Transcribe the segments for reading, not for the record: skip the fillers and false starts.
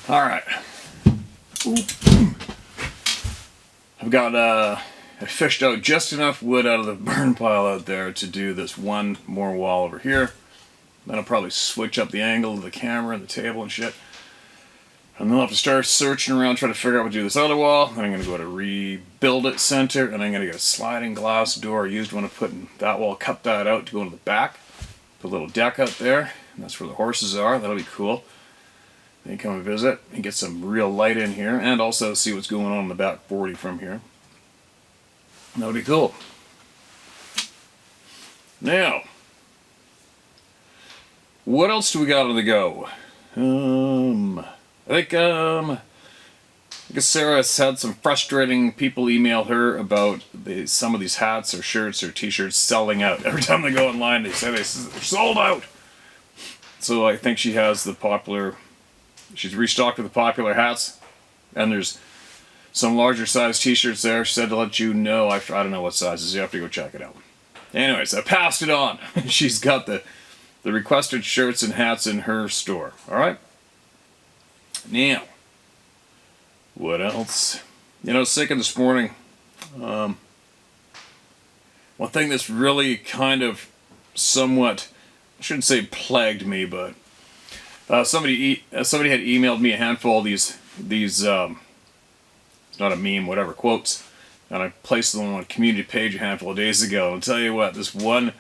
Alright. I fished out just enough wood out of the burn pile out there to do this one more wall over here. Then I'll probably switch up the angle of the camera and the table and shit. And then I'll have to start searching around, trying to figure out what to do with this other wall. Then I'm going to go to rebuild it center, and I'm going to get a sliding glass door. I used one to put in that wall, cut that out to go into the back. Put a little deck out there, and that's where the horses are. That'll be cool. Then you come and visit and get some real light in here, and also see what's going on in the back 40 from here. That'll be cool. Now, what else do we got on the go? I guess Sarah has had some frustrating people email her about some of these hats or shirts or t-shirts selling out. Every time they go online, they say they're sold out. So I think she has she's restocked with the popular hats, and there's some larger size t-shirts there. She said to let you know. I don't know what sizes. You have to go check it out. Anyways, I passed it on. She's got the requested shirts and hats in her store. All right. Now, what else? Sick this morning. One thing that's really kind of somewhat, I shouldn't say plagued me, but somebody had emailed me a handful of these it's not a meme, whatever, quotes, and I placed them on a community page a handful of days ago. And I'll tell you what, this one,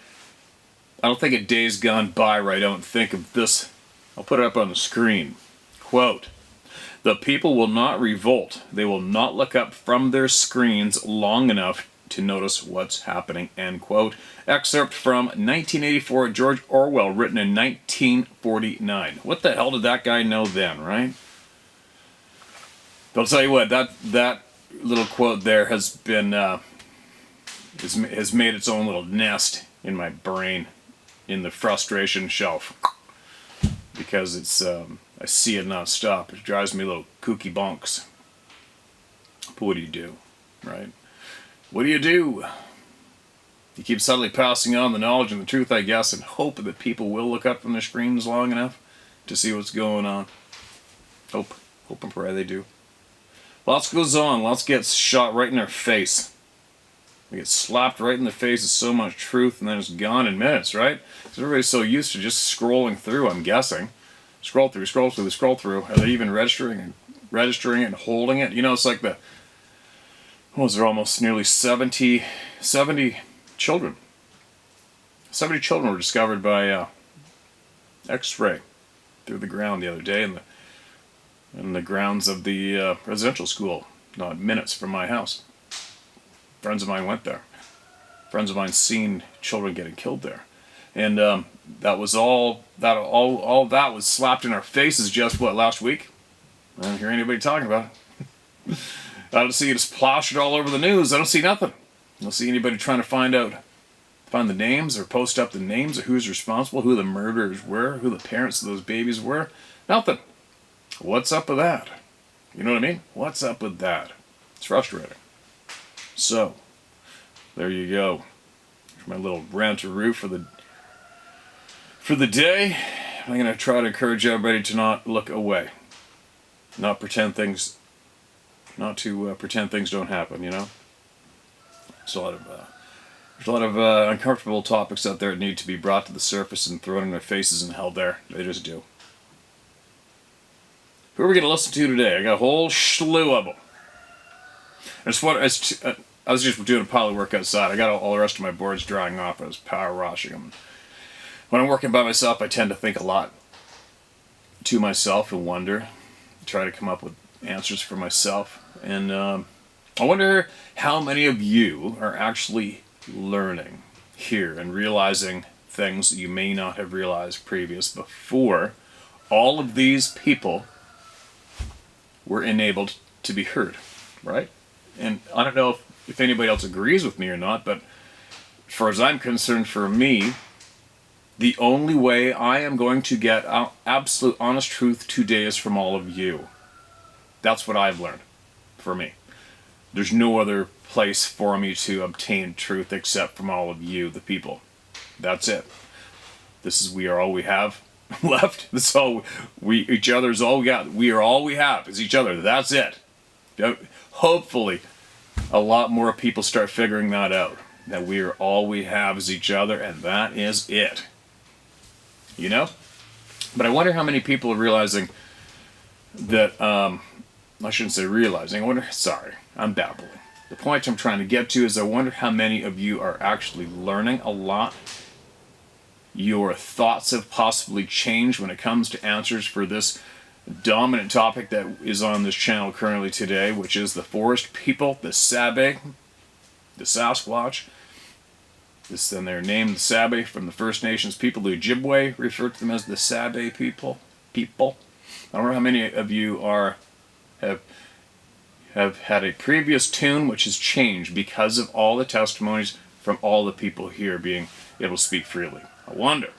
I don't think a day's gone by where I don't think of this. I'll put it up on the screen. Quote, "The people will not revolt. They will not look up from their screens long enough to notice what's happening." End quote. Excerpt from 1984, George Orwell, written in 1949. What the hell did that guy know then, right? But I'll tell you what, that little quote there has been has made its own little nest in my brain, in the frustration shelf, because it's I see it non-stop. It drives me a little kooky bonks. But what do you do, right? What do? You keep subtly passing on the knowledge and the truth, I guess, and hope that people will look up from their screens long enough to see what's going on. Hope and pray they do. Lots goes on. Lots gets shot right in their face. We get slapped right in the face with so much truth, and then it's gone in minutes, right? Because everybody's so used to just scrolling through, I'm guessing. Scroll through. Are they even registering it and holding it? It's like what was there, almost nearly 70 children. 70 children were discovered by X-ray through the ground the other day in the grounds of the residential school, not minutes from my house. Friends of mine went there. Friends of mine seen children getting killed there. And that was all that was slapped in our faces just, last week? I don't hear anybody talking about it. I don't see it just plastered all over the news. I don't see nothing. I don't see anybody trying to find the names or post up the names of who's responsible, who the murderers were, who the parents of those babies were. Nothing. What's up with that? You know what I mean? What's up with that? It's frustrating. So, there you go. Here's my little rant-a-roo for the day. I'm going to try to encourage everybody to not look away. Not to pretend things don't happen, There's a lot of uncomfortable topics out there that need to be brought to the surface and thrown in their faces and held there. They just do. Who are we going to listen to today? I got a whole slew of them. I was just doing a pile of work outside. I got all the rest of my boards drying off. I was power washing them. When I'm working by myself, I tend to think a lot to myself and wonder. Try to come up with answers for myself. And I wonder how many of you are actually learning here and realizing things that you may not have realized before all of these people were enabled to be heard, right? And I don't know if anybody else agrees with me or not, but as far as I'm concerned, for me, the only way I am going to get absolute honest truth today is from all of you. That's what I've learned, for me. There's no other place for me to obtain truth except from all of you, the people. That's it. We are all we have. left. That's all each other is all we got. We are all we have is each other. That's it. Hopefully, a lot more people start figuring that out. That we are all we have is each other, and that is it. You know? But I wonder how many people are realizing that, I shouldn't say realizing, sorry, I'm babbling. The point I'm trying to get to is I wonder how many of you are actually learning a lot. Your thoughts have possibly changed when it comes to answers for this dominant topic that is on this channel currently today, which is the forest people, the Sabe, the Sasquatch. This then they're named the Sabe from the First Nations people. The Ojibwe refer to them as the Sabe people. I don't know how many of you have had a previous tune which has changed because of all the testimonies from all the people here being able to speak freely. I wonder.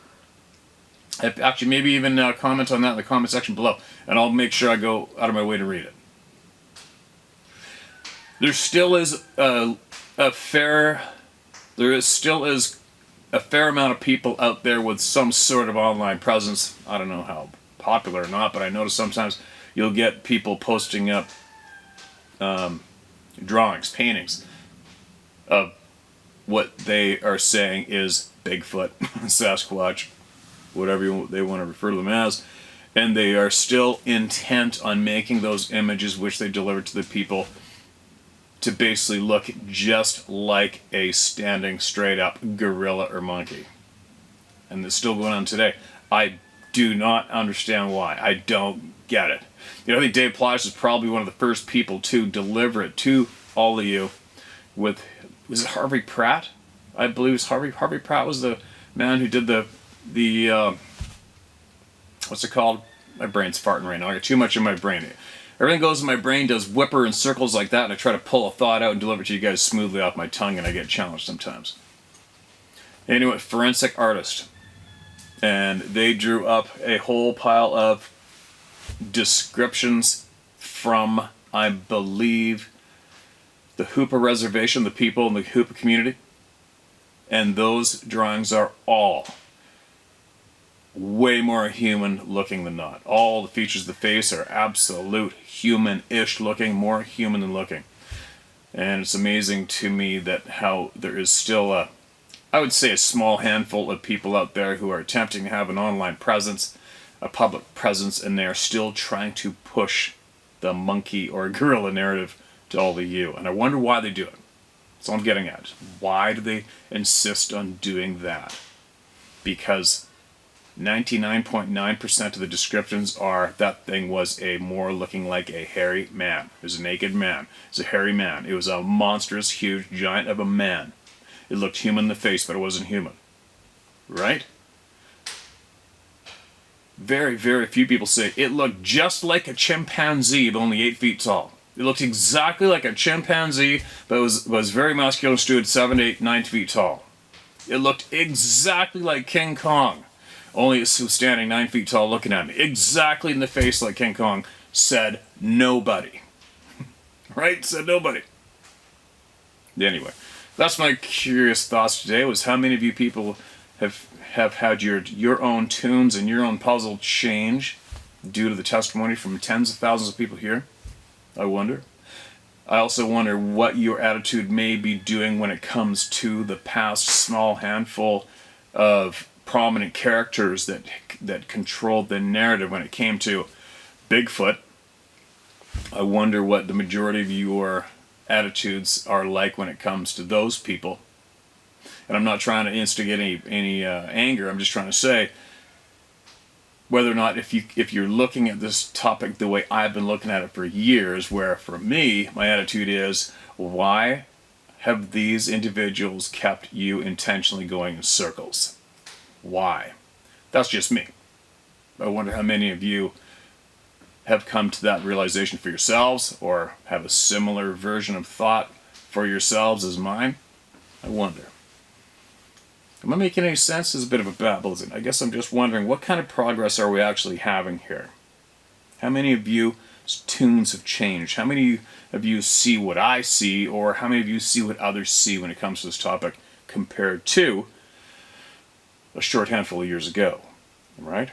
Actually, maybe even comment on that in the comment section below, and I'll make sure I go out of my way to read it. There still is a fair amount of people out there with some sort of online presence. I don't know how popular or not, but I notice sometimes you'll get people posting up drawings, paintings of what they are saying is Bigfoot, Sasquatch, whatever they want to refer to them as, and they are still intent on making those images which they deliver to the people to basically look just like a standing straight up gorilla or monkey. And it's still going on today. I do not understand why. I don't get it. You know, I think Dave Plies was probably one of the first people to deliver it to all of you with, was it Harvey Pratt? I believe it was Harvey Pratt was the man who did the what's it called? My brain's farting right now. I got too much in my brain. Everything goes in my brain, does whipper and circles like that, and I try to pull a thought out and deliver it to you guys smoothly off my tongue, and I get challenged sometimes. Anyway, forensic artist. And they drew up a whole pile of descriptions from, I believe, the Hoopa Reservation, the people in the Hoopa community. And those drawings are all way more human looking than not. All the features of the face are absolute human-ish looking, more human than looking. And it's amazing to me that how there is still I would say a small handful of people out there who are attempting to have an online presence, a public presence, and they are still trying to push the monkey or gorilla narrative to all of you. And I wonder why they do it. That's all I'm getting at. Why do they insist on doing that? Because 99.9% of the descriptions are that thing was a more looking like a hairy man. It was a naked man. It was a hairy man. It was a monstrous, huge giant of a man. It looked human in the face, but it wasn't human. Right? Very, very few people say it looked just like a chimpanzee, but only 8 feet tall. It looked exactly like a chimpanzee, but was very muscular and stood 7, 8, 9 feet tall. It looked exactly like King Kong, only it was standing 9 feet tall looking at me. Exactly in the face like King Kong. Said nobody. Right? Said nobody. Anyway, that's my curious thoughts today, was how many of you people have had your own tunes and your own puzzle change due to the testimony from tens of thousands of people here? I wonder. I also wonder what your attitude may be doing when it comes to the past small handful of prominent characters that controlled the narrative when it came to Bigfoot. I wonder what the majority of your attitudes are like when it comes to those people. And I'm not trying to instigate any anger. I'm just trying to say whether or not if you're looking at this topic the way I've been looking at it for years, where for me my attitude is, why have these individuals kept you intentionally going in circles? Why? That's just me. I wonder how many of you have come to that realization for yourselves, or have a similar version of thought for yourselves as mine. I wonder. Am I making any sense? It's a bit of a babble, isn't it? I guess I'm just wondering, what kind of progress are we actually having here? How many of you tunes have changed? How many of you see what I see, or how many of you see what others see when it comes to this topic compared to a short handful of years ago? Right?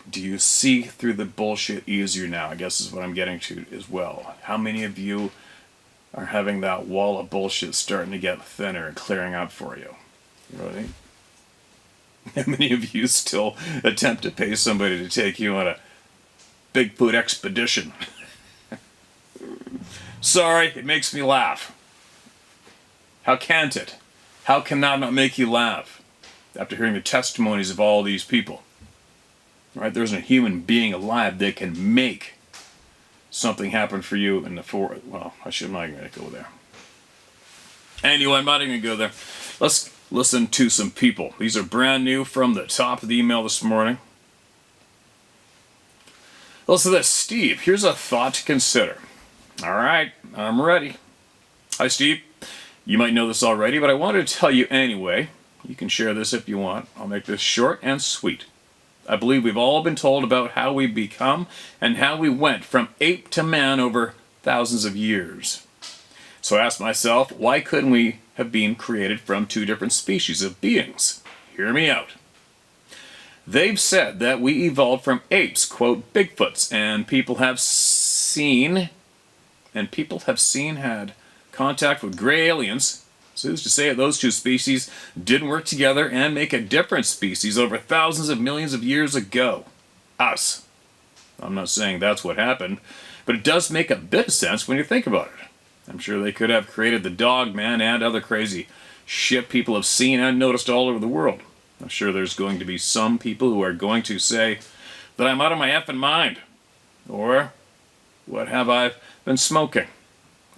Do you see through the bullshit easier now? I guess is what I'm getting to as well. How many of you are having that wall of bullshit starting to get thinner and clearing up for you? Right? How many of you still attempt to pay somebody to take you on a Bigfoot expedition? Sorry, it makes me laugh. How can't it? How can that not make you laugh? After hearing the testimonies of all these people. Right? There isn't a human being alive that can make something happen for you in the forest. Well, I'm not going to go there. Anyway, I'm not even going to go there. Let's listen to some people. These are brand new from the top of the email this morning. Listen to this. Steve, here's a thought to consider. All right, I'm ready. Hi, Steve. You might know this already, but I wanted to tell you anyway. You can share this if you want. I'll make this short and sweet. I believe we've all been told about how we become and how we went from ape to man over thousands of years. So I asked myself, why couldn't we have been created from two different species of beings? Hear me out. They've said that we evolved from apes, quote, Bigfoots, and people have seen had contact with gray aliens. So who's to say that those two species didn't work together and make a different species over thousands of millions of years ago? Us. I'm not saying that's what happened, but it does make a bit of sense when you think about it. I'm sure they could have created the dog man and other crazy shit people have seen and noticed all over the world. I'm sure there's going to be some people who are going to say that I'm out of my effing mind. Or, what have I been smoking?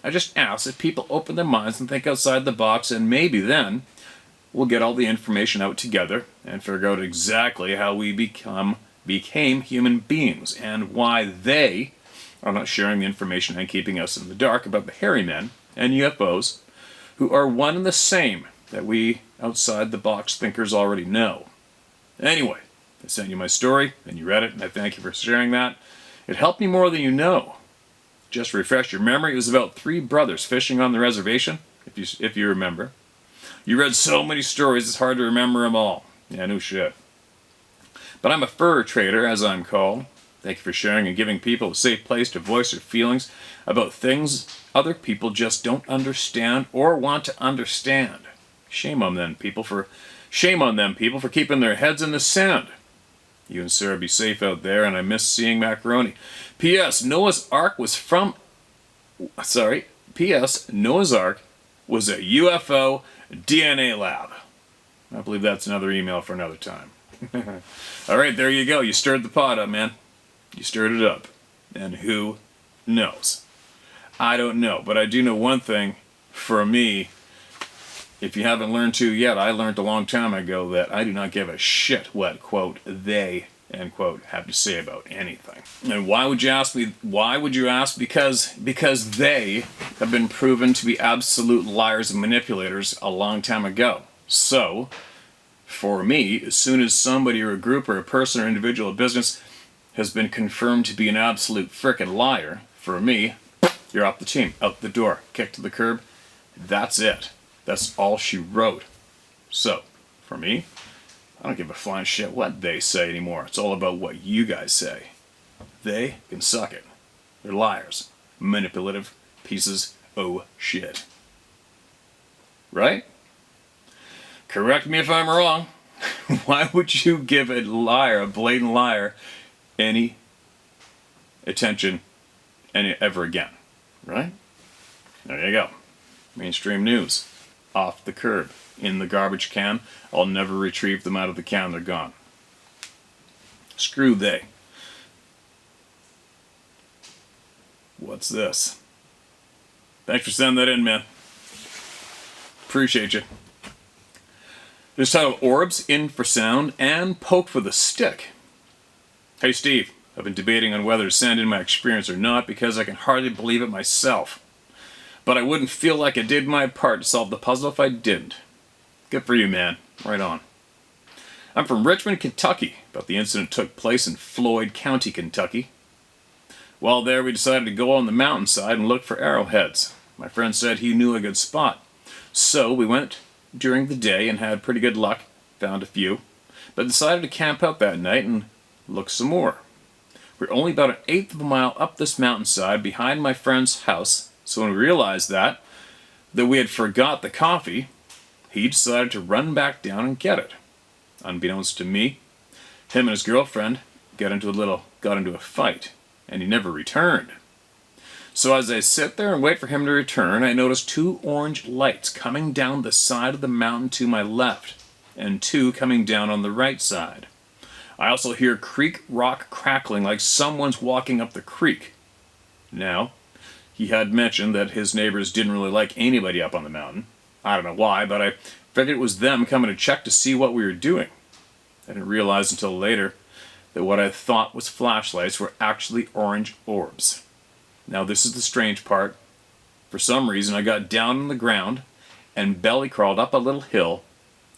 I just ask that people open their minds and think outside the box, and maybe then we'll get all the information out together and figure out exactly how we became human beings and why they are not sharing the information and keeping us in the dark about the hairy men and UFOs who are one and the same that we outside the box thinkers already know. Anyway, I sent you my story and you read it, and I thank you for sharing that. It helped me more than you know. Just to refresh your memory, it was about 3 brothers fishing on the reservation, if you remember. You read so many stories, it's hard to remember them all. Yeah, no shit. But I'm a fur trader, as I'm called. Thank you for sharing and giving people a safe place to voice their feelings about things other people just don't understand or want to understand. Shame on them people for keeping their heads in the sand. You and Sarah be safe out there, and I miss seeing macaroni. P.S. Noah's Ark was a UFO DNA lab. I believe that's another email for another time. All right, there you go. You stirred the pot up, man. You stirred it up. And who knows? I don't know, but I do know one thing for me. If you haven't learned to yet, I learned a long time ago that I do not give a shit what, quote, they, end quote, have to say about anything. And why would you ask me? Why would you ask? Because they have been proven to be absolute liars and manipulators a long time ago. So, for me, as soon as somebody or a group or a person or individual or business has been confirmed to be an absolute frickin' liar, for me, you're off the team, out the door, kicked to the curb. That's it. That's all she wrote. So, for me, I don't give a flying shit what they say anymore. It's all about what you guys say. They can suck it. They're liars. Manipulative pieces of shit. Right? Correct me if I'm wrong. Why would you give a liar, a blatant liar, any attention ever again? Right? There you go. Mainstream news. Off the curb. In the garbage can. I'll never retrieve them out of the can. They're gone. Screw they. What's this? Thanks for sending that in, man. Appreciate you. This titled Orbs, Infrasound, and Poked with a Stick. Hey Steve, I've been debating on whether to send in my experience or not because I can hardly believe it myself. But I wouldn't feel like I did my part to solve the puzzle if I didn't. Good for you, man. Right on. I'm from Richmond, Kentucky, but the incident took place in Floyd County, Kentucky. While there, we decided to go on the mountainside and look for arrowheads. My friend said he knew a good spot. So we went during the day and had pretty good luck, found a few, but decided to camp out that night and look some more. We're only about 1/8 of a mile up this mountainside behind my friend's house, so when we realized that we had forgot the coffee, he decided to run back down and get it. Unbeknownst to me, him and his girlfriend got into a fight, and he never returned. So as I sit there and wait for him to return, I notice 2 orange lights coming down the side of the mountain to my left, and 2 coming down on the right side. I also hear creek rock crackling like someone's walking up the creek. Now, he had mentioned that his neighbors didn't really like anybody up on the mountain. I don't know why, but I figured it was them coming to check to see what we were doing. I didn't realize until later that what I thought was flashlights were actually orange orbs. Now this is the strange part. For some reason I got down on the ground and belly crawled up a little hill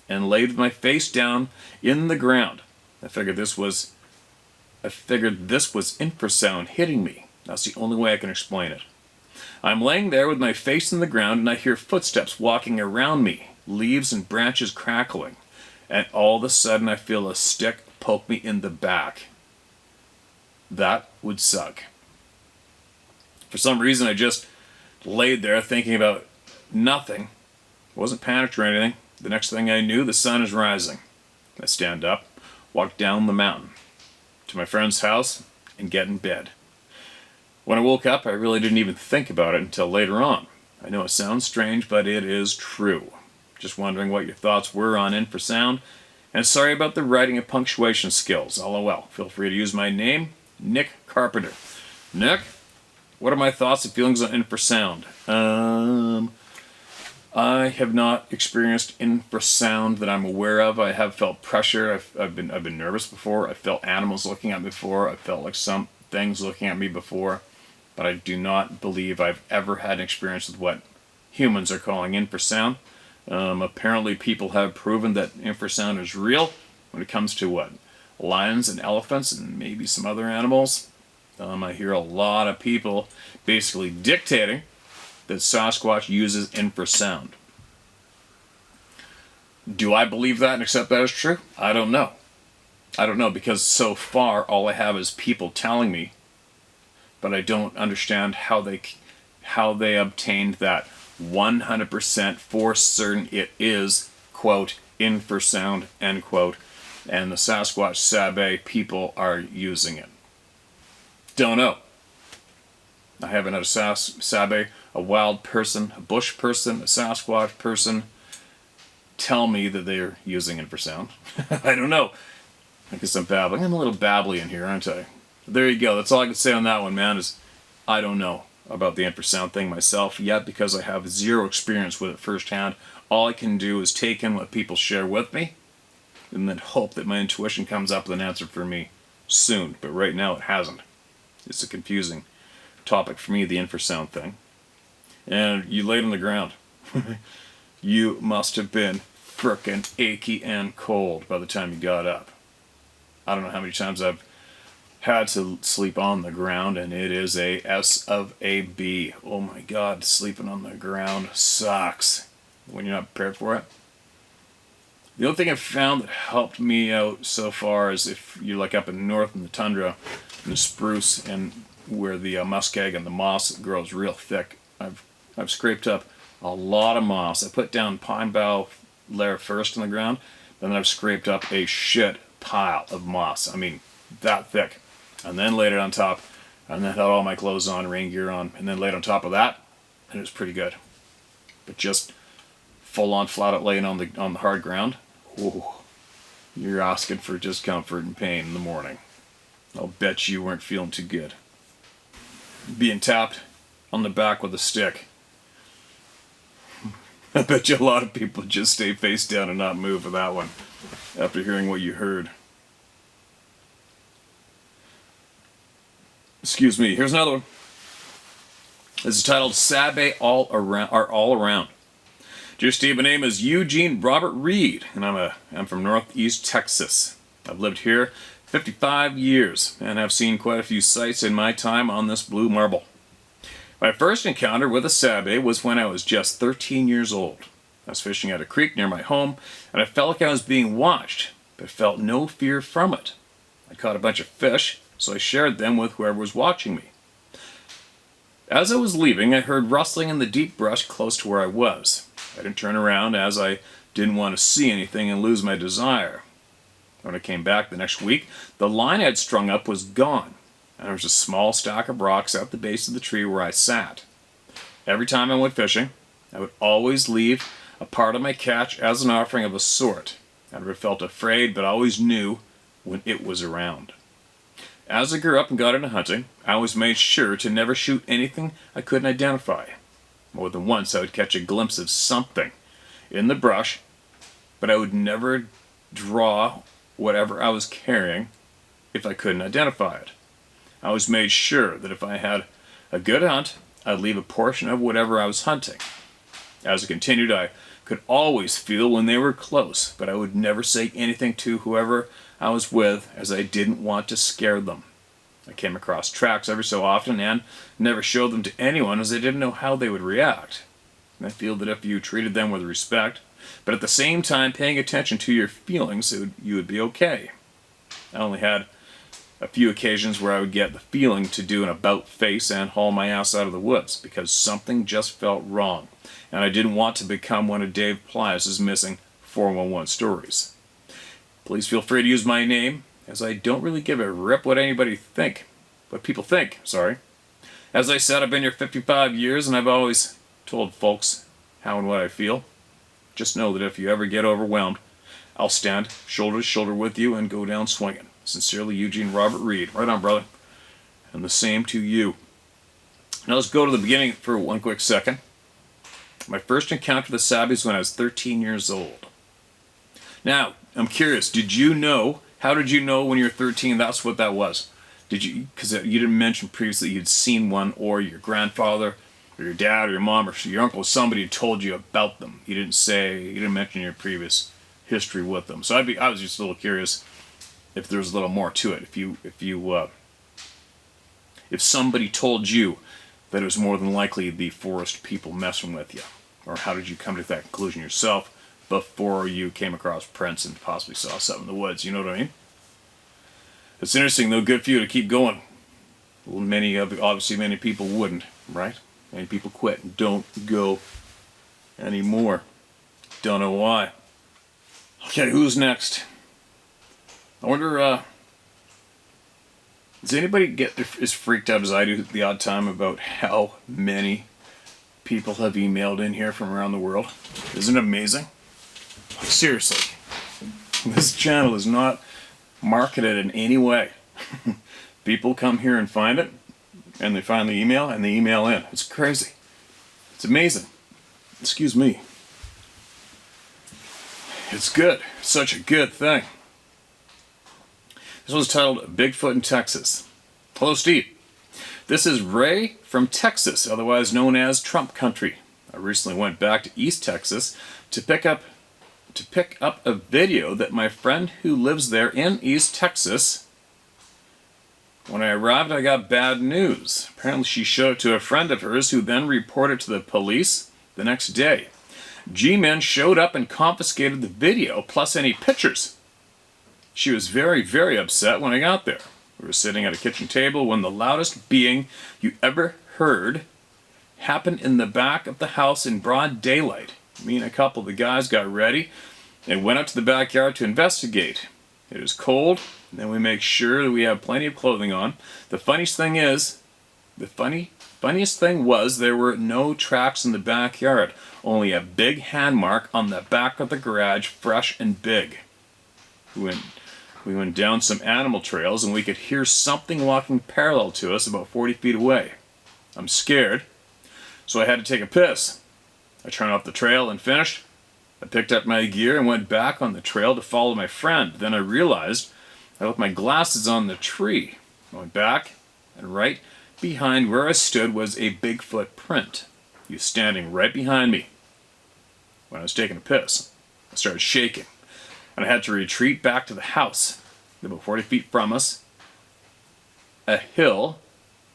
and laid with my face down in the ground. I figured this was infrasound hitting me. That's the only way I can explain it. I'm laying there with my face in the ground and I hear footsteps walking around me, leaves and branches crackling, and all of a sudden I feel a stick poke me in the back. That would suck. For some reason I just laid there thinking about nothing. Wasn't panicked or anything. The next thing I knew, the sun is rising. I stand up, walk down the mountain to my friend's house, and get in bed. When I woke up, I really didn't even think about it until later on. I know it sounds strange, but it is true. Just wondering what your thoughts were on infrasound, and sorry about the writing and punctuation skills. LOL. Feel free to use my name, Nick Carpenter. Nick, what are my thoughts and feelings on infrasound? I have not experienced infrasound that I'm aware of. I have felt pressure. I've been nervous before. I felt animals looking at me before. I felt like some things looking at me before. But I do not believe I've ever had an experience with what humans are calling infrasound. Apparently people have proven that infrasound is real when it comes to what? Lions and elephants and maybe some other animals. I hear a lot of people basically dictating that Sasquatch uses infrasound. Do I believe that and accept that as true? I don't know. I don't know because so far all I have is people telling me, but I don't understand how they obtained that 100% for certain it is, quote, infrasound, end quote, and the Sasquatch Sabe people are using it. Don't know. I haven't had a Sabe, a wild person, a bush person, a Sasquatch person tell me that they're using infrasound. I don't know. I guess I'm babbling. I'm a little babbly in here, aren't I? There you go. That's all I can say on that one, man, is I don't know about the infrasound thing myself yet because I have zero experience with it firsthand. All I can do is take in what people share with me and then hope that my intuition comes up with an answer for me soon. But right now it hasn't. It's a confusing topic for me, the infrasound thing. And you laid on the ground. You must have been frickin' achy and cold by the time you got up. I don't know how many times I've had to sleep on the ground, and it is a S of a B. Oh my God, sleeping on the ground sucks when you're not prepared for it. The only thing I've found that helped me out so far is if you're like up in north in the tundra, in the spruce, and where the muskeg and the moss grows real thick. I've scraped up a lot of moss. I put down pine bough layer first on the ground, and then I've scraped up a shit pile of moss. I mean, that thick. And then laid it on top, and then had all my clothes on, rain gear on, and then laid on top of that, and it was pretty good. But just full on flat out laying on the hard ground, ooh, you're asking for discomfort and pain in the morning. I'll bet you weren't feeling too good. Being tapped on the back with a stick. I bet you a lot of people just stay face down and not move for that one after hearing what you heard. Excuse me, here's another one. This is titled Sabe All Around. Dear Steve, my name is Eugene Robert Reed, and I'm from Northeast Texas. I've lived here 55 years, and have seen quite a few sights in my time on this blue marble. My first encounter with a Sabe was when I was just 13 years old. I was fishing at a creek near my home, and I felt like I was being watched, but felt no fear from it. I caught a bunch of fish, so I shared them with whoever was watching me. As I was leaving, I heard rustling in the deep brush close to where I was. I didn't turn around as I didn't want to see anything and lose my desire. When I came back the next week, the line I'd strung up was gone, and there was a small stack of rocks at the base of the tree where I sat. Every time I went fishing, I would always leave a part of my catch as an offering of a sort. I never felt afraid, but always knew when it was around. As I grew up and got into hunting, I always made sure to never shoot anything I couldn't identify. More than once I would catch a glimpse of something in the brush, but I would never draw whatever I was carrying if I couldn't identify it. I always made sure that if I had a good hunt, I'd leave a portion of whatever I was hunting. As I continued, I could always feel when they were close, but I would never say anything to whoever I was with, as I didn't want to scare them. I came across tracks every so often and never showed them to anyone, as I didn't know how they would react. And I feel that if you treated them with respect, but at the same time paying attention to your feelings, you would be okay. I only had a few occasions where I would get the feeling to do an about face and haul my ass out of the woods because something just felt wrong, and I didn't want to become one of Dave Plius's missing 411 stories. Please feel free to use my name, as I don't really give a rip what people think. As I said, I've been here 55 years, and I've always told folks how and what I feel. Just know that if you ever get overwhelmed, I'll stand shoulder to shoulder with you and go down swinging. Sincerely, Eugene Robert Reed. Right on, brother. And the same to you. Now let's go to the beginning for one quick second. My first encounter with the Sabby was when I was 13 years old. Now, I'm curious, how did you know when you were 13 that's what that was? Because you didn't mention previously you'd seen one, or your grandfather, or your dad, or your mom, or your uncle, somebody told you about them. You didn't mention your previous history with them. So I was just a little curious if there was a little more to it. If somebody told you that it was more than likely the forest people messing with you, or how did you come to that conclusion yourself before you came across prints and possibly saw something in the woods? You know what I mean? It's interesting, though. Good for you to keep going. Obviously many people wouldn't, right? Many people quit and don't go anymore. Don't know why. Okay, who's next? I wonder, does anybody get as freaked out as I do the odd time about how many people have emailed in here from around the world? Isn't it amazing? Seriously. This channel is not marketed in any way. People come here and find it, and they find the email, and they email in. It's crazy. It's amazing. Excuse me. It's good. Such a good thing. This one's titled Bigfoot in Texas. Hello, Steve. This is Ray from Texas, otherwise known as Trump Country. I recently went back to East Texas to pick up a video that my friend who lives there in East Texas. When I arrived, I got bad news. Apparently she showed it to a friend of hers, who then reported to the police the next day. G-men showed up and confiscated the video, plus any pictures. She was very, very upset when I got there. We were sitting at a kitchen table when the loudest being you ever heard happened in the back of the house in broad daylight. Me and a couple of the guys got ready and went out to the backyard to investigate. It was cold, and then we make sure that we have plenty of clothing on. The funniest thing was there were no tracks in the backyard, only a big hand mark on the back of the garage, fresh and big. We went down some animal trails, and we could hear something walking parallel to us about 40 feet away. I'm scared, so I had to take a piss. I turned off the trail and finished. I picked up my gear and went back on the trail to follow my friend. Then I realized I left my glasses on the tree. I went back, and right behind where I stood was a Bigfoot print. He was standing right behind me. When I was taking a piss, I started shaking, and I had to retreat back to the house. About 40 feet from us, a hill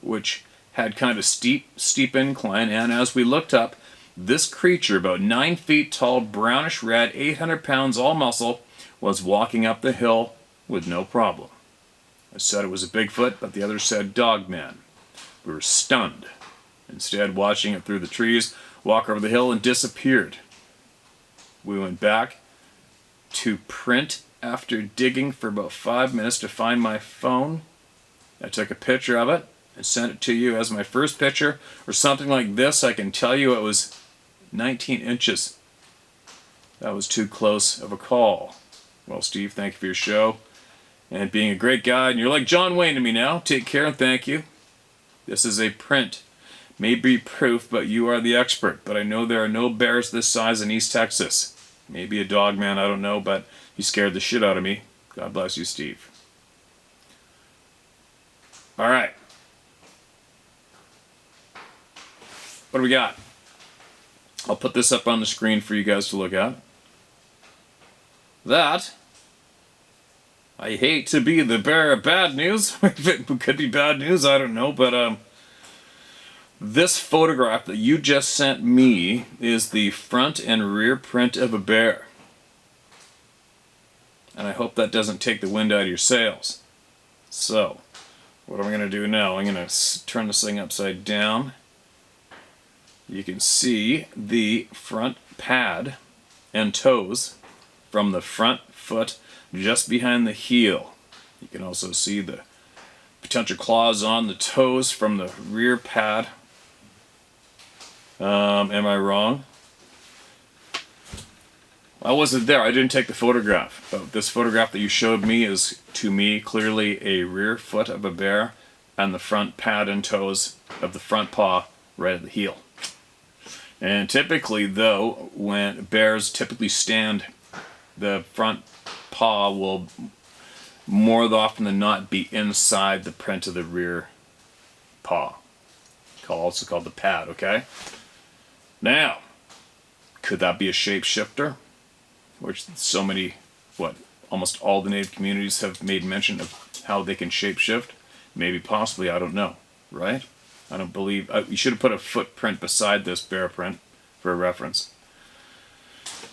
which had kind of steep incline, and as we looked up, this creature, about 9 feet tall, brownish red, 800 pounds, all muscle, was walking up the hill with no problem. I said it was a Bigfoot, but the others said Dogman. We were stunned. Instead, watching it through the trees, walk over the hill, and disappeared. We went back to print after digging for about 5 minutes to find my phone. I took a picture of it and sent it to you as my first picture, or something like this. I can tell you it was 19 inches. That was too close of a call. Well, Steve, thank you for your show and being a great guy. And you're like John Wayne to me now. Take care and thank you. This is a print. May be proof, but you are the expert. But I know there are no bears this size in East Texas. Maybe a dog man, I don't know, but he scared the shit out of me. God bless you, Steve. All right. What do we got? I'll put this up on the screen for you guys to look at. That, I hate to be the bearer of bad news. It could be bad news, I don't know, but this photograph that you just sent me is the front and rear print of a bear. And I hope that doesn't take the wind out of your sails. So, what am I going to do now? I'm going to turn this thing upside down. You can see the front pad and toes from the front foot just behind the heel. You can also see the potential claws on the toes from the rear pad. Am I wrong? I wasn't there. I didn't take the photograph. But this photograph that you showed me is, to me, clearly a rear foot of a bear and the front pad and toes of the front paw right at the heel. And typically, though, when bears typically stand, the front paw will more often than not be inside the print of the rear paw. Also called the pad, okay? Now, could that be a shapeshifter? Which so many, almost all the native communities have made mention of how they can shapeshift. Maybe, possibly, I don't know, right? I don't believe, you should have put a footprint beside this bear print for a reference.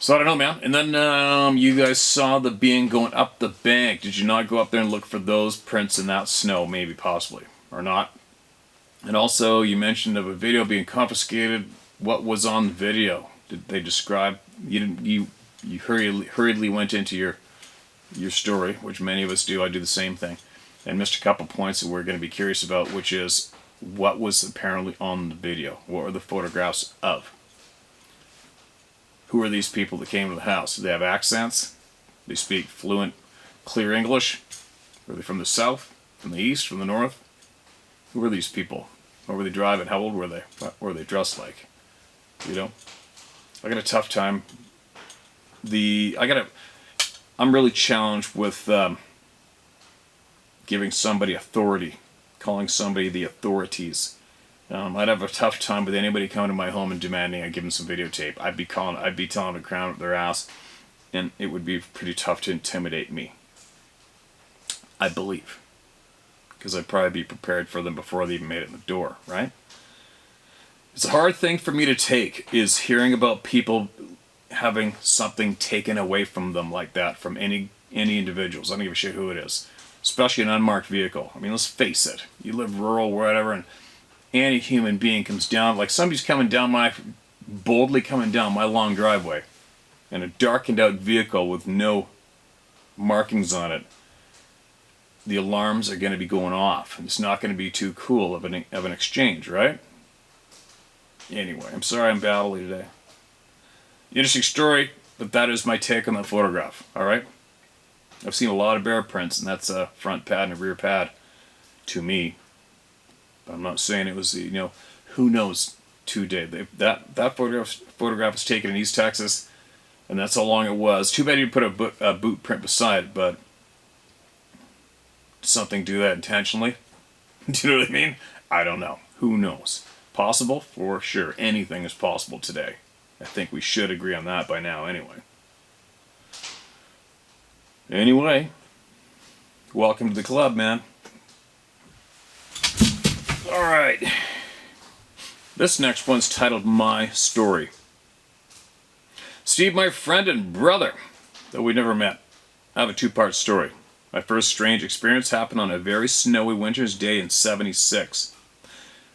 So I don't know, man. And then you guys saw the being going up the bank. Did you not go up there and look for those prints in that snow? Maybe, possibly, or not. And also, you mentioned of a video being confiscated. What was on the video? Did they describe? You hurriedly went into your story, which many of us do. I do the same thing, and missed a couple points that we're going to be curious about, which is what was apparently on the video. What were the photographs of? Who are these people that came to the house? Do they have accents? They speak fluent, clear English? Are they from the south, from the east, from the north? Who were these people? What were they driving? How old were they? What were they dressed like? You know? I got a tough time. I'm really challenged with giving somebody authority, calling somebody the authorities. I'd have a tough time with anybody coming to my home and demanding I give them some videotape. I'd be telling them to crown up their ass, and it would be pretty tough to intimidate me. I believe. Because I'd probably be prepared for them before they even made it in the door, right? It's a hard thing for me to take, is hearing about people having something taken away from them like that from any individuals. I don't give a shit who it is. Especially an unmarked vehicle. I mean, let's face it. You live rural, wherever, and any human being comes down, like somebody's boldly coming down my long driveway in a darkened out vehicle with no markings on it. The alarms are going to be going off. And it's not going to be too cool of an exchange, right? Anyway, I'm sorry I'm battling today. Interesting story, but that is my take on that photograph, alright? I've seen a lot of bear prints, and that's a front pad and a rear pad, to me. But I'm not saying it was, who knows today. That photograph was taken in East Texas, and that's how long it was. Too bad you put a boot print beside it, but did something do that intentionally? Do you know what I mean? I don't know. Who knows? Possible? For sure. Anything is possible today. I think we should agree on that by now anyway. Anyway, welcome to the club, man. Alright. This next one's titled My Story. Steve, my friend and brother, though we never met, I have a two-part story. My first strange experience happened on a very snowy winter's day in '76.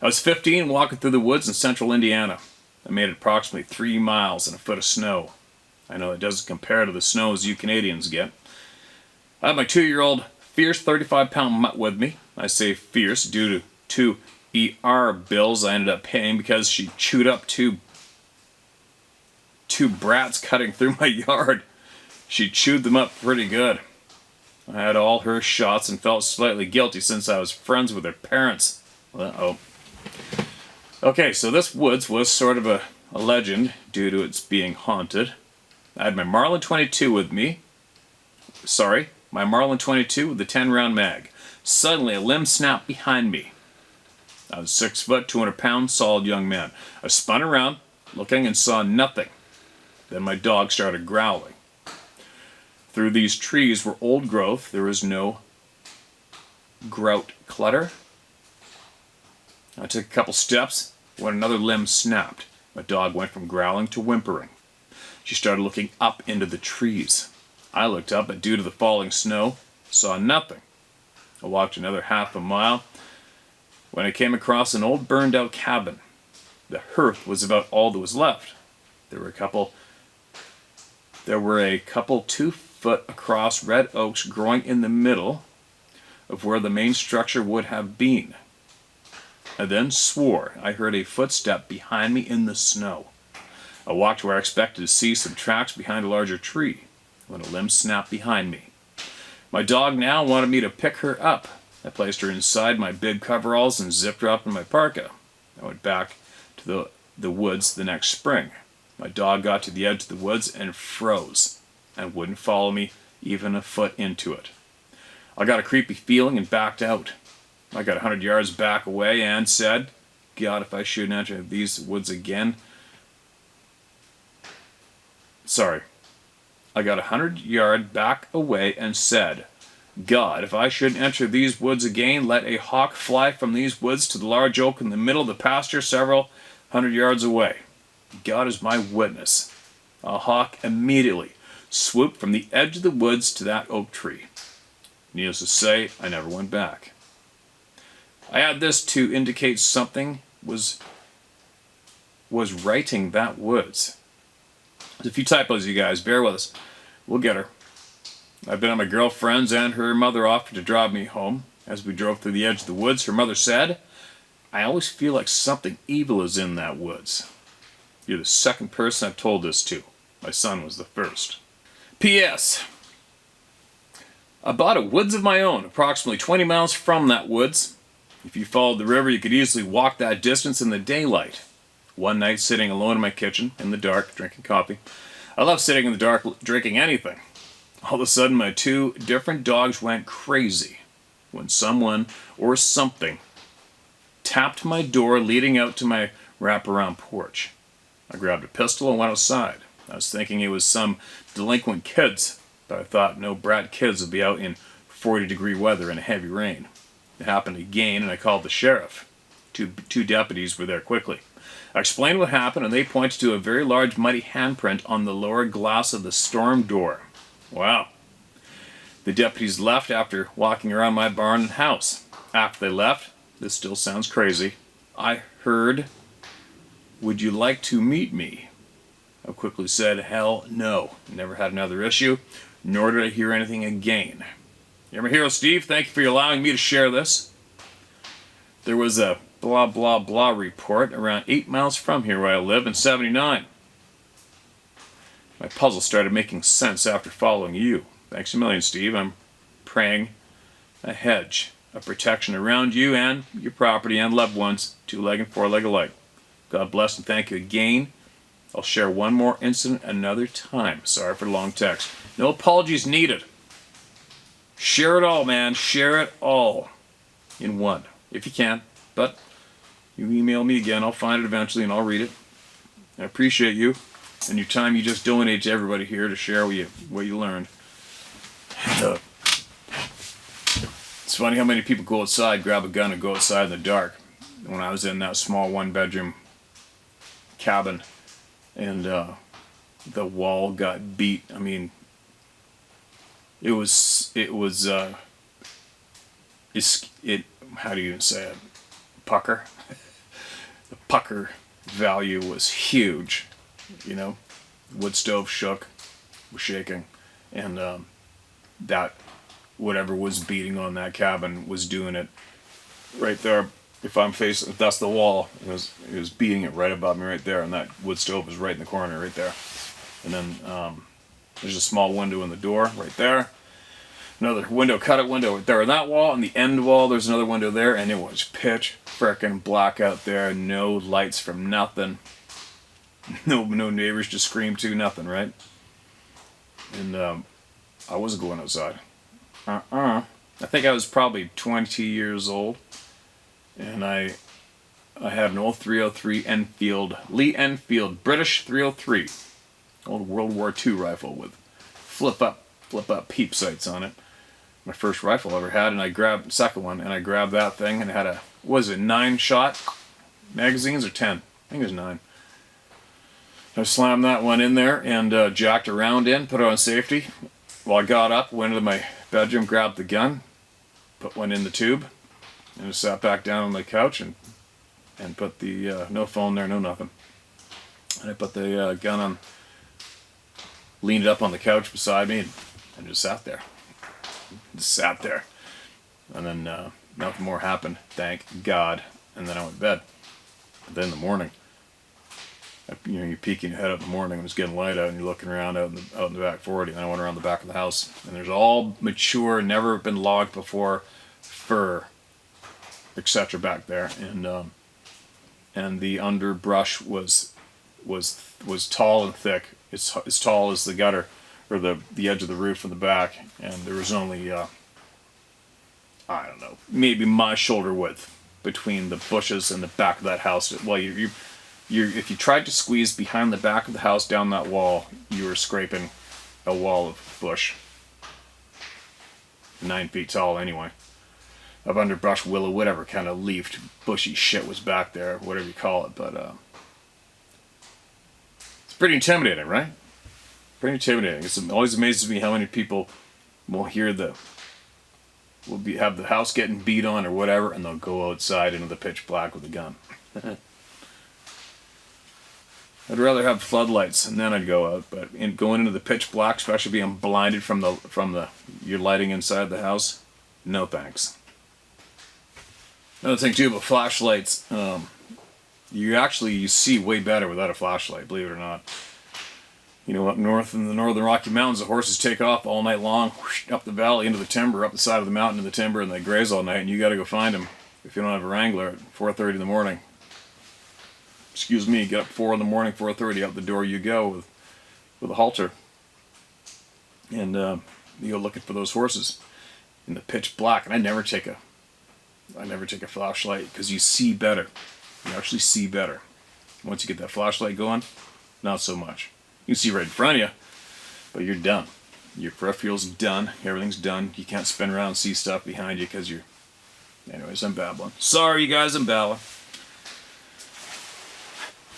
I was 15 walking through the woods in central Indiana. I made approximately 3 miles in a foot of snow. I know it doesn't compare to the snows you Canadians get. I had my 2-year-old fierce 35-pound mutt with me. I say fierce due to 2 ER bills I ended up paying because she chewed up two brats cutting through my yard. She chewed them up pretty good. I had all her shots and felt slightly guilty since I was friends with her parents. Uh-oh. Okay, so this woods was sort of a legend due to its being haunted. I had my Marlin 22 with me. Sorry, my Marlin 22 with the 10-round mag. Suddenly, a limb snapped behind me. I was 6 foot, 200 pounds, solid young man. I spun around, looking, and saw nothing. Then my dog started growling. Through these trees were old growth. There was no grout clutter. I took a couple steps when another limb snapped. My dog went from growling to whimpering. She started looking up into the trees. I looked up, but due to the falling snow, saw nothing. I walked another half a mile when I came across an old burned out cabin. The hearth was about all that was left. There were a couple 2-foot across red oaks growing in the middle of where the main structure would have been. I then swore I heard a footstep behind me in the snow. I walked where I expected to see some tracks behind a larger tree when a limb snapped behind me. My dog now wanted me to pick her up. I placed her inside my bib coveralls and zipped her up in my parka. I went back to the woods the next spring. My dog got to the edge of the woods and froze and wouldn't follow me even a foot into it. I got a creepy feeling and backed out. I got 100 yards back away and said, God, if I shouldn't enter these woods again. I got 100 yards back away and said, God, if I shouldn't enter these woods again, let a hawk fly from these woods to the large oak in the middle of the pasture several 100 yards away. God is my witness. A hawk immediately swooped from the edge of the woods to that oak tree. Needless to say, I never went back. I add this to indicate something was writing that woods. There's a few typos, you guys. Bear with us. We'll get her. I've been at my girlfriend's and her mother offered to drive me home. As we drove through the edge of the woods, her mother said, I always feel like something evil is in that woods. You're the second person I've told this to. My son was the first. P.S. I bought a woods of my own, approximately 20 miles from that woods. If you followed the river, you could easily walk that distance in the daylight. One night, sitting alone in my kitchen, in the dark, drinking coffee. I love sitting in the dark, drinking anything. All of a sudden, my 2 different dogs went crazy when someone or something tapped my door leading out to my wraparound porch. I grabbed a pistol and went outside. I was thinking it was some delinquent kids, but I thought no brat kids would be out in 40-degree weather and a heavy rain. It happened again, and I called the sheriff. Two deputies were there quickly. I explained what happened, and they pointed to a very large muddy handprint on the lower glass of the storm door. Wow. The deputies left after walking around my barn and house. After they left, this still sounds crazy, I heard, would you like to meet me? I quickly said, hell no. Never had another issue, nor did I hear anything again. You're my hero, Steve. Thank you for allowing me to share this. There was a blah blah blah report around 8 miles from here where I live in '79. My puzzle started making sense after following you. Thanks a million, Steve. I'm praying a hedge of protection around you and your property and loved ones, 2-leg and 4-leg alike. God bless and thank you again. I'll share one more incident another time. Sorry for the long text. No apologies needed. Share it all, man. Share it all in one, if you can. But you email me again. I'll find it eventually and I'll read it. I appreciate you and your time you just donate to everybody here to share what you learned. And, it's funny how many people go outside, grab a gun, and go outside in the dark. When I was in that small 1-bedroom cabin and the wall got beat, I mean, it how do you say it? Pucker. The pucker value was huge, you know. Wood stove was shaking, and that whatever was beating on that cabin was doing it right there. If that's the wall, it was beating it right above me right there, and that wood stove was right in the corner right there. And then there's a small window in the door right there. Another window, cut-out window right there on that wall. On the end wall, there's another window there, and it was pitch frickin' black out there. No lights from nothing. No neighbors to scream to, nothing, right? And I wasn't going outside. I think I was probably 20 years old, and I had an old 303 Lee Enfield British 303, old World War II rifle with flip up peep sights on it. My first rifle I ever had, and I grabbed second one, and I grabbed that thing, and it had a 9-shot magazines or 10? I think it was 9. I slammed that one in there and jacked a round in, put it on safety. Well, I got up, went into my bedroom, grabbed the gun, put one in the tube, and just sat back down on the couch and put the no phone there, no nothing. And I put the gun on, leaned it up on the couch beside me, and just sat there. And then nothing more happened, thank God. And then I went to bed. But then in the morning, you're peeking your head up in the morning, and it's getting light out, and you're looking around out in the back 40. And I went around the back of the house, and there's all mature, never been logged before, fir, etc. back there, and the underbrush was tall and thick. It's as tall as the gutter, or the edge of the roof in the back, and there was only I don't know, maybe my shoulder width between the bushes and the back of that house. Well, if you tried to squeeze behind the back of the house down that wall, you were scraping a wall of bush. 9 feet tall anyway. Of underbrush, willow, whatever kind of leafed, bushy shit was back there, whatever you call it. But it's pretty intimidating, right? Pretty intimidating. It always amazes me how many people will have the house getting beat on or whatever, and they'll go outside into the pitch black with a gun. I'd rather have floodlights, and then I'd go out. But going into the pitch black, especially being blinded from your lighting inside the house, no thanks. Another thing too about flashlights, you see way better without a flashlight, believe it or not. You know, up north in the northern Rocky Mountains, the horses take off all night long, whoosh, up the valley, into the timber, up the side of the mountain in the timber, and they graze all night, and you got to go find them if you don't have a Wrangler at 4:30 in the morning. Excuse me, get up 4 in the morning, 4:30, out the door you go with a halter. And you go looking for those horses in the pitch black, and I never take a flashlight, because you see better. You actually see better. Once you get that flashlight going, not so much. You can see right in front of you, but you're done. Your peripheral's done. Everything's done. You can't spin around and see stuff behind you because you're... Anyways, I'm babbling. Sorry, you guys, I'm babbling.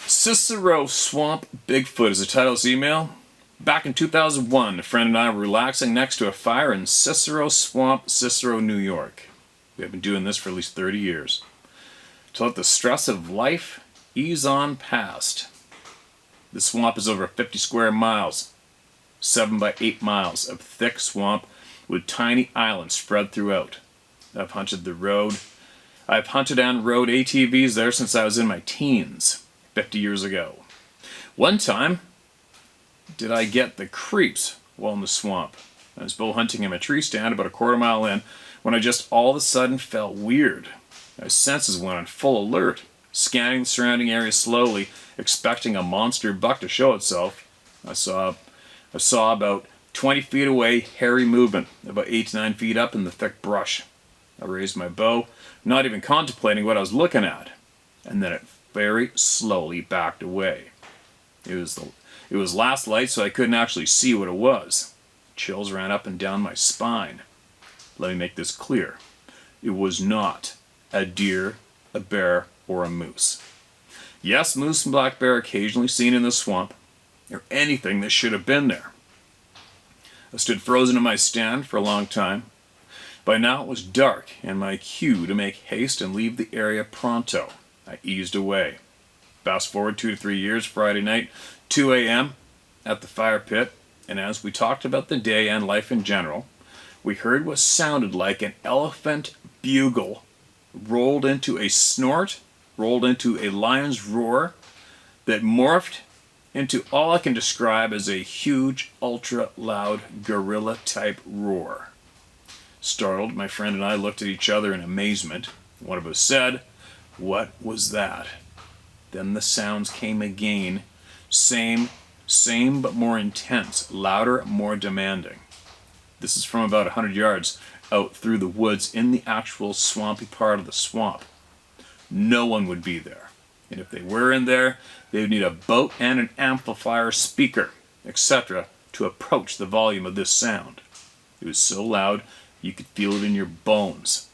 Cicero Swamp Bigfoot is the title of this email. Back in 2001, a friend and I were relaxing next to a fire in Cicero Swamp, Cicero, New York. We have been doing this for at least 30 years. To let the stress of life ease on past. The swamp is over 50 square miles, 7 by 8 miles of thick swamp with tiny islands spread throughout. I've hunted and rode ATVs there since I was in my teens, 50 years ago. One time, did I get the creeps while in the swamp. I was bow hunting in a tree stand about a quarter mile in when I just all of a sudden felt weird. My senses went on full alert, scanning the surrounding area slowly, expecting a monster buck to show itself. I saw about 20 feet away hairy movement, about 8 to 9 feet up in the thick brush. I raised my bow, not even contemplating what I was looking at, and then it very slowly backed away. It was last light, so I couldn't actually see what it was. Chills ran up and down my spine. Let me make this clear. It was not a deer, a bear, or a moose. Yes, moose and black bear occasionally seen in the swamp, or anything that should have been there. I stood frozen in my stand for a long time. By now it was dark, and my cue to make haste and leave the area pronto. I eased away. Fast forward 2 to 3 years, Friday night, 2 a.m. at the fire pit, and as we talked about the day and life in general, we heard what sounded like an elephant bugle rolled into a snort, rolled into a lion's roar that morphed into all I can describe as a huge, ultra-loud, gorilla-type roar. Startled, my friend and I looked at each other in amazement. One of us said, "What was that?" Then the sounds came again. Same but more intense, louder, more demanding. This is from about 100 yards out through the woods in the actual swampy part of the swamp. No one would be there. And if they were in there, they would need a boat and an amplifier, speaker, etc. to approach the volume of this sound. It was so loud, you could feel it in your bones.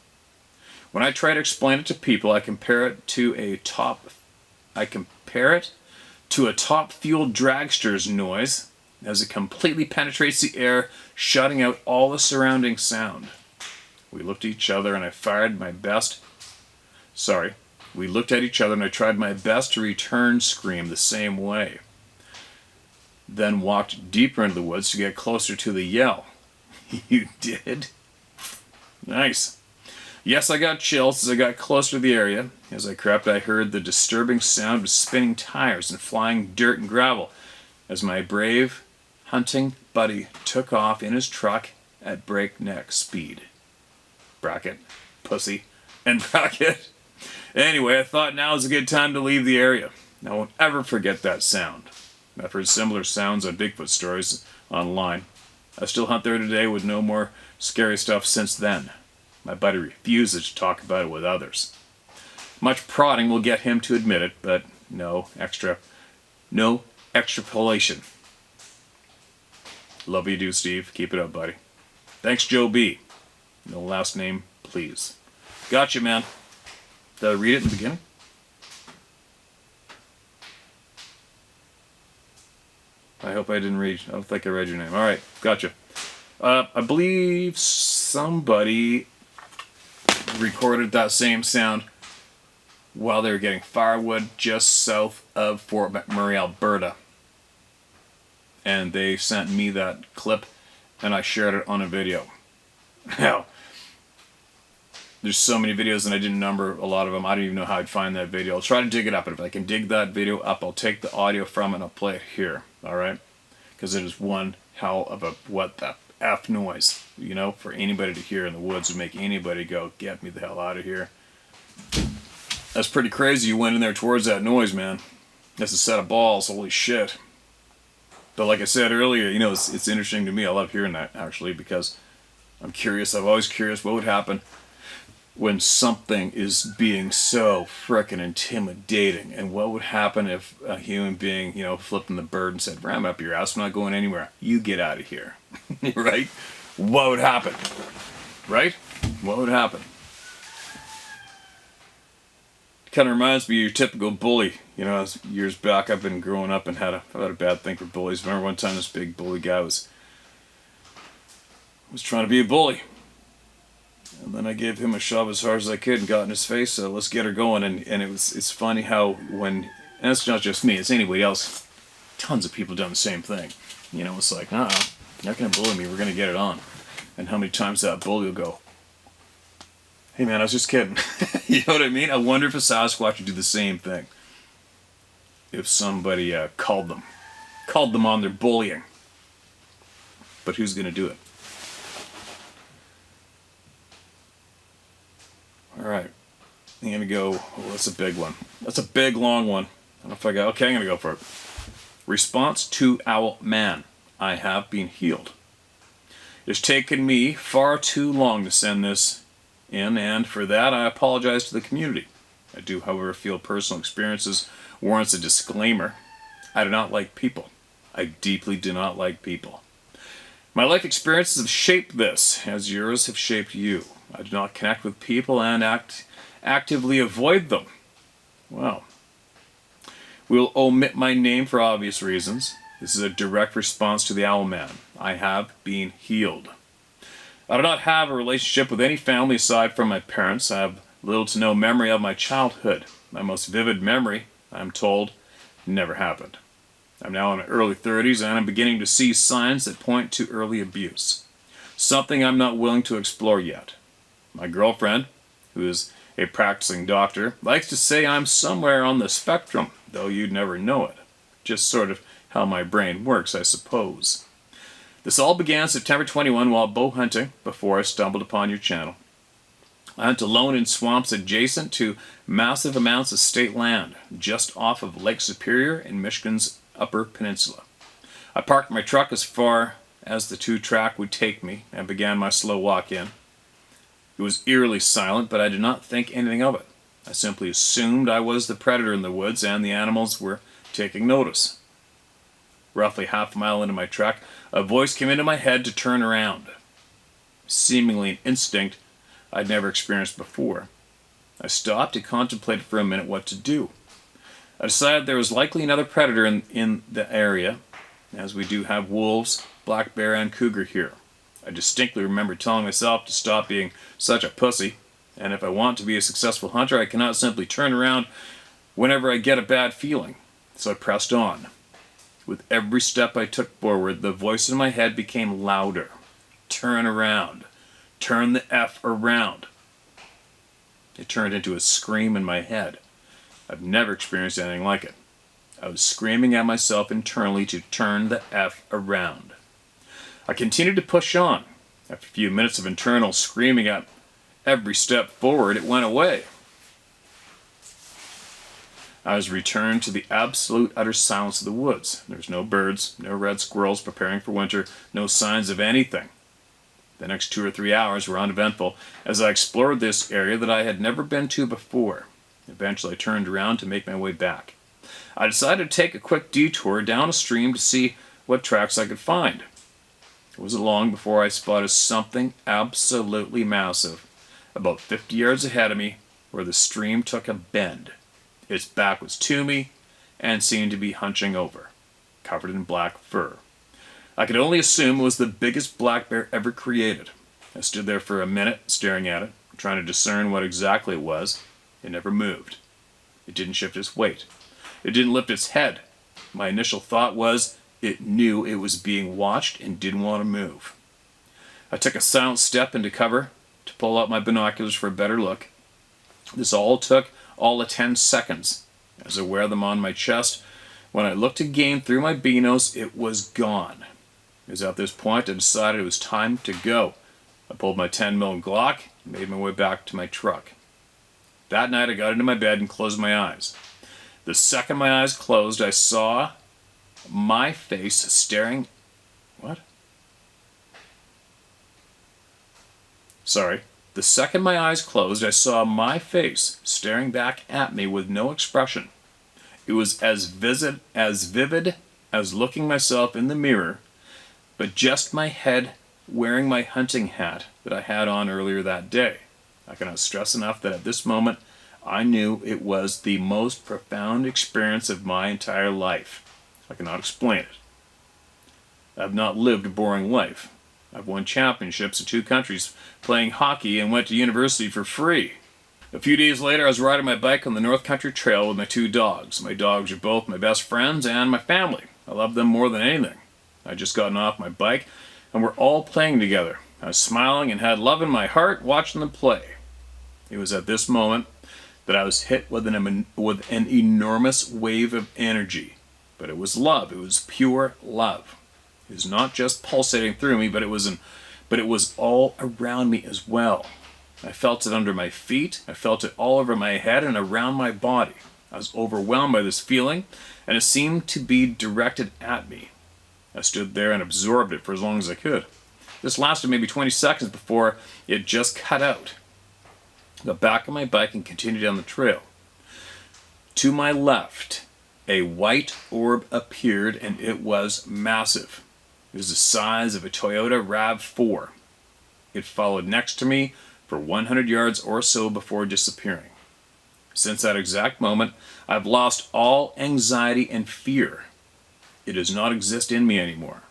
When I try to explain it to people, I compare it to a top fuel dragster's noise as it completely penetrates the air, shutting out all the surrounding sound. We looked at each other and I tried my best to return scream the same way. Then walked deeper into the woods to get closer to the yell. You did? Nice. Yes, I got chills as I got closer to the area. As I crept, I heard the disturbing sound of spinning tires and flying dirt and gravel as my brave hunting buddy took off in his truck at breakneck speed. Bracket, pussy, and bracket. Anyway, I thought now is a good time to leave the area. I won't ever forget that sound. I've heard similar sounds on Bigfoot stories online. I still hunt there today with no more scary stuff since then. My buddy refuses to talk about it with others. Much prodding will get him to admit it, but no extrapolation. Love you do, Steve. Keep it up, buddy. Thanks, Joe B. No last name, please. Gotcha, man. Did I read it in the beginning? I hope I didn't read. I don't think I read your name. All right, gotcha. I believe somebody recorded that same sound while they were getting firewood just south of Fort McMurray, Alberta. And they sent me that clip, and I shared it on a video. Now, there's so many videos, and I didn't number a lot of them. I don't even know how I'd find that video. I'll try to dig it up, and if I can dig that video up, I'll take the audio from it and I'll play it here, alright? Because it is one hell of a what the F noise, you know, for anybody to hear in the woods would make anybody go, get me the hell out of here. That's pretty crazy you went in there towards that noise, man. That's a set of balls, holy shit. But like I said earlier, you know, it's interesting to me. I love hearing that, actually, because I'm curious. I'm always curious what would happen when something is being so frickin' intimidating, and what would happen if a human being, you know, flipping the bird and said, ram up your ass, I'm not going anywhere, you get out of here. Right? What would happen? Right? What would happen? Kind of reminds me of your typical bully. You know, as years back I've been growing up and I've had a bad thing for bullies. Remember one time this big bully guy was trying to be a bully. And then I gave him a shove as hard as I could and got in his face, so let's get her going. And it's funny how when, and it's not just me, it's anybody else, tons of people done the same thing. You know, it's like, you're not going to bully me, we're going to get it on. And how many times that bully will go, hey man, I was just kidding. You know what I mean? I wonder if a Sasquatch would do the same thing. If somebody called them on their bullying. But who's going to do it? Alright, I'm going to go, that's a big one. That's a big, long one. I don't know if I got, okay, I'm going to go for it. Response to Owl Man. I have been healed. It has taken me far too long to send this in, and for that I apologize to the community. I do, however, feel personal experiences warrants a disclaimer. I do not like people. I deeply do not like people. My life experiences have shaped this, as yours have shaped you. I do not connect with people and actively avoid them. Well, we'll omit my name for obvious reasons. This is a direct response to the Owl Man. I have been healed. I do not have a relationship with any family aside from my parents. I have little to no memory of my childhood. My most vivid memory, I'm told, never happened. I'm now in my early 30s and I'm beginning to see signs that point to early abuse. Something I'm not willing to explore yet. My girlfriend, who is a practicing doctor, likes to say I'm somewhere on the spectrum, though you'd never know it. Just sort of how my brain works, I suppose. This all began September 21 while bow hunting, before I stumbled upon your channel. I hunt alone in swamps adjacent to massive amounts of state land, just off of Lake Superior in Michigan's Upper Peninsula. I parked my truck as far as the 2-track would take me and began my slow walk in. It was eerily silent, but I did not think anything of it. I simply assumed I was the predator in the woods and the animals were taking notice. Roughly half a mile into my trek, a voice came into my head to turn around. Seemingly an instinct I'd never experienced before. I stopped and contemplated for a minute what to do. I decided there was likely another predator in the area, as we do have wolves, black bear, and cougar here. I distinctly remember telling myself to stop being such a pussy, and if I want to be a successful hunter, I cannot simply turn around whenever I get a bad feeling. So I pressed on. With every step I took forward, the voice in my head became louder. Turn around. Turn the F around. It turned into a scream in my head. I've never experienced anything like it. I was screaming at myself internally to turn the F around. I continued to push on. After a few minutes of internal screaming at every step forward, it went away. I was returned to the absolute utter silence of the woods. There was no birds, no red squirrels preparing for winter, no signs of anything. The next 2 or 3 hours were uneventful as I explored this area that I had never been to before. Eventually I turned around to make my way back. I decided to take a quick detour down a stream to see what tracks I could find. It wasn't long before I spotted something absolutely massive, about 50 yards ahead of me, where the stream took a bend. Its back was to me and seemed to be hunching over, covered in black fur. I could only assume it was the biggest black bear ever created. I stood there for a minute staring at it, trying to discern what exactly it was. It never moved. It didn't shift its weight. It didn't lift its head. My initial thought was it knew it was being watched and didn't want to move. I took a silent step into cover to pull out my binoculars for a better look. This all took all of 10 seconds. As I wear them on my chest, when I looked again through my binos, it was gone. It was at this point I decided it was time to go. I pulled my 10mm Glock and made my way back to my truck. That night I got into my bed and closed my eyes. The second my eyes closed, I saw my face staring... What? Sorry. The second my eyes closed, I saw my face staring back at me with no expression. It was as vivid as looking myself in the mirror, but just my head wearing my hunting hat that I had on earlier that day. I cannot stress enough that at this moment, I knew it was the most profound experience of my entire life. I cannot explain it. I've not lived a boring life. I've won championships in 2 countries playing hockey and went to university for free. A few days later, I was riding my bike on the North Country Trail with my 2 dogs. My dogs are both my best friends and my family. I love them more than anything. I'd just gotten off my bike and we're all playing together. I was smiling and had love in my heart watching them play. It was at this moment that I was hit with an enormous wave of energy. But it was love. It was pure love. It was not just pulsating through me, but it was all around me as well. I felt it under my feet. I felt it all over my head and around my body. I was overwhelmed by this feeling, and it seemed to be directed at me. I stood there and absorbed it for as long as I could. This lasted maybe 20 seconds before it just cut out. I got back on my bike and continued down the trail. To my left, a white orb appeared, and it was massive. It was the size of a Toyota RAV4. It followed next to me for 100 yards or so before disappearing. Since that exact moment, I've lost all anxiety and fear. It does not exist in me anymore.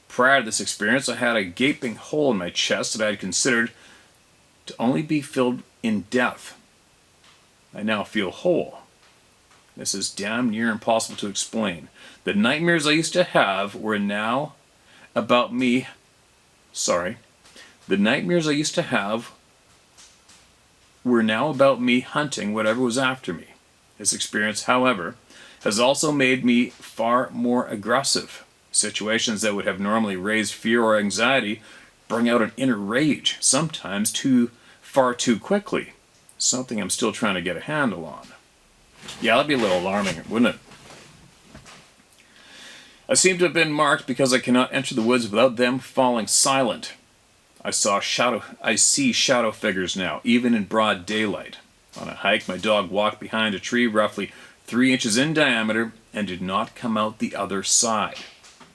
Prior to this experience, I had a gaping hole in my chest that I had considered to only be filled in death. I now feel whole. This is damn near impossible to explain. The nightmares I used to have were now about me. The nightmares I used to have were now about me hunting whatever was after me. This experience, however, has also made me far more aggressive. Situations that would have normally raised fear or anxiety bring out an inner rage, sometimes far too quickly. Something I'm still trying to get a handle on. Yeah, that'd be a little alarming, wouldn't it? I seem to have been marked because I cannot enter the woods without them falling silent. I see shadow figures now, even in broad daylight. On a hike, my dog walked behind a tree roughly 3 inches in diameter and did not come out the other side.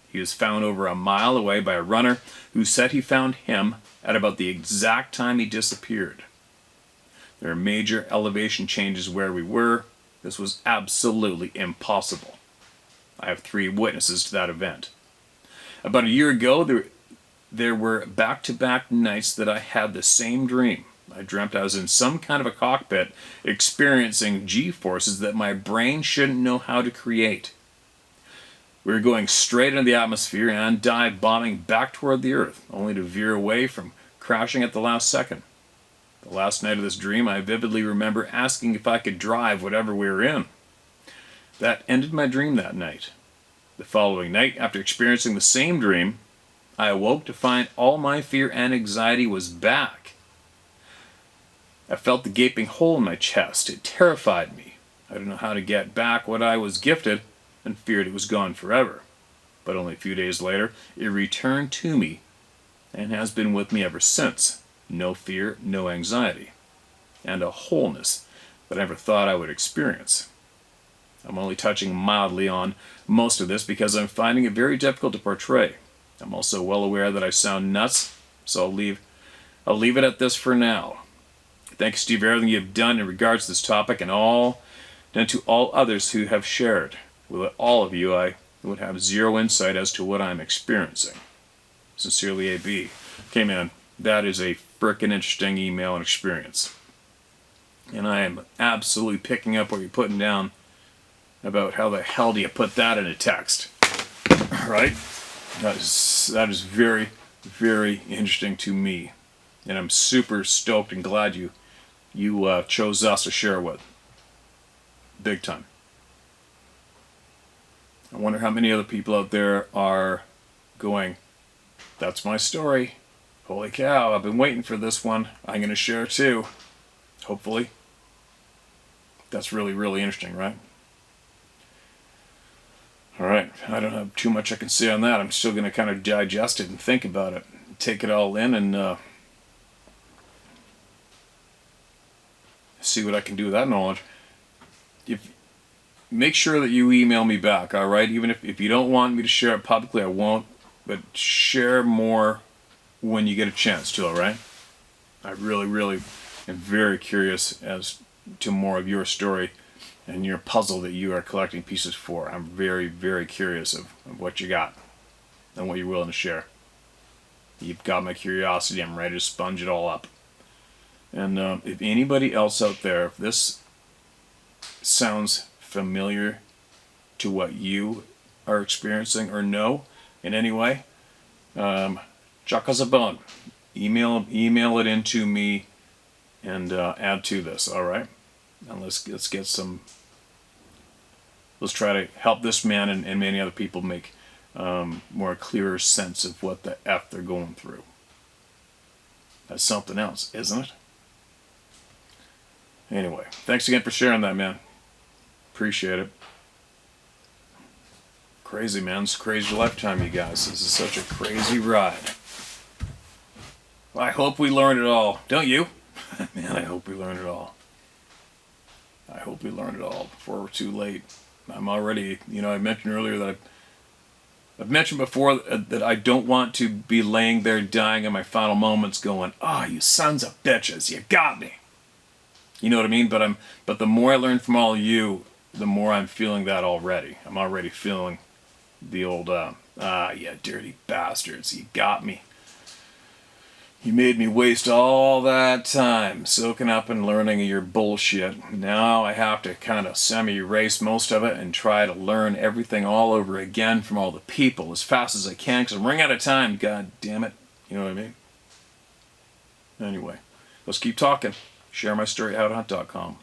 He was found over a mile away by a runner who said he found him at about the exact time he disappeared. There are major elevation changes where we were. This was absolutely impossible. I have 3 witnesses to that event. About a year ago, there were back-to-back nights that I had the same dream. I dreamt I was in some kind of a cockpit experiencing G-forces that my brain shouldn't know how to create. We were going straight into the atmosphere and dive bombing back toward the Earth, only to veer away from crashing at the last second. The last night of this dream, I vividly remember asking if I could drive whatever we were in. That ended my dream that night. The following night, after experiencing the same dream, I awoke to find all my fear and anxiety was back. I felt the gaping hole in my chest. It terrified me. I didn't know how to get back what I was gifted and feared it was gone forever. But only a few days later, it returned to me and has been with me ever since. No fear, no anxiety, and a wholeness that I never thought I would experience. I'm only touching mildly on most of this because I'm finding it very difficult to portray. I'm also well aware that I sound nuts, so I'll leave it at this for now. Thanks, Steve, for everything you've done in regards to this topic and to all others who have shared. With all of you, I would have zero insight as to what I'm experiencing. Sincerely, AB. Okay, man, that is a frickin' interesting email and experience. And I am absolutely picking up what you're putting down about how the hell do you put that in a text. Right? That is very, very interesting to me. And I'm super stoked and glad you chose us to share with. Big time. I wonder how many other people out there are going, that's my story. Holy cow, I've been waiting for this one. I'm going to share too. Hopefully. That's really, really interesting, right? Alright, I don't have too much I can say on that. I'm still going to kind of digest it and think about it. Take it all in and see what I can do with that knowledge. Make sure that you email me back, alright? Even if you don't want me to share it publicly, I won't. But share more when you get a chance to, alright? I really, really am very curious as to more of your story and your puzzle that you are collecting pieces for. I'm very, very curious of what you got and what you're willing to share. You've got my curiosity. I'm ready to sponge it all up. And if anybody else out there, if this sounds familiar to what you are experiencing or know in any way, chuck us a bone. Email it into me and add to this, alright? And let's get some. Let's try to help this man and many other people make more clearer sense of what the F they're going through. That's something else, isn't it? Anyway, thanks again for sharing that, man. Appreciate it. Crazy, man. It's a crazy lifetime, you guys. This is such a crazy ride. Well, I hope we learned it all. Don't you? Man, I hope we learned it all. I hope we learned it all before we're too late. I'm already, I mentioned earlier that I've mentioned before that I don't want to be laying there dying in my final moments going, you sons of bitches, you got me. You know what I mean? But the more I learn from all of you, the more I'm feeling that already. I'm already feeling The old, yeah, dirty bastards, you got me. You made me waste all that time soaking up and learning your bullshit. Now I have to kind of semi-erase most of it and try to learn everything all over again from all the people as fast as I can because I'm running out of time, god damn it. You know what I mean? Anyway, let's keep talking. Share my story at howtohunt.com.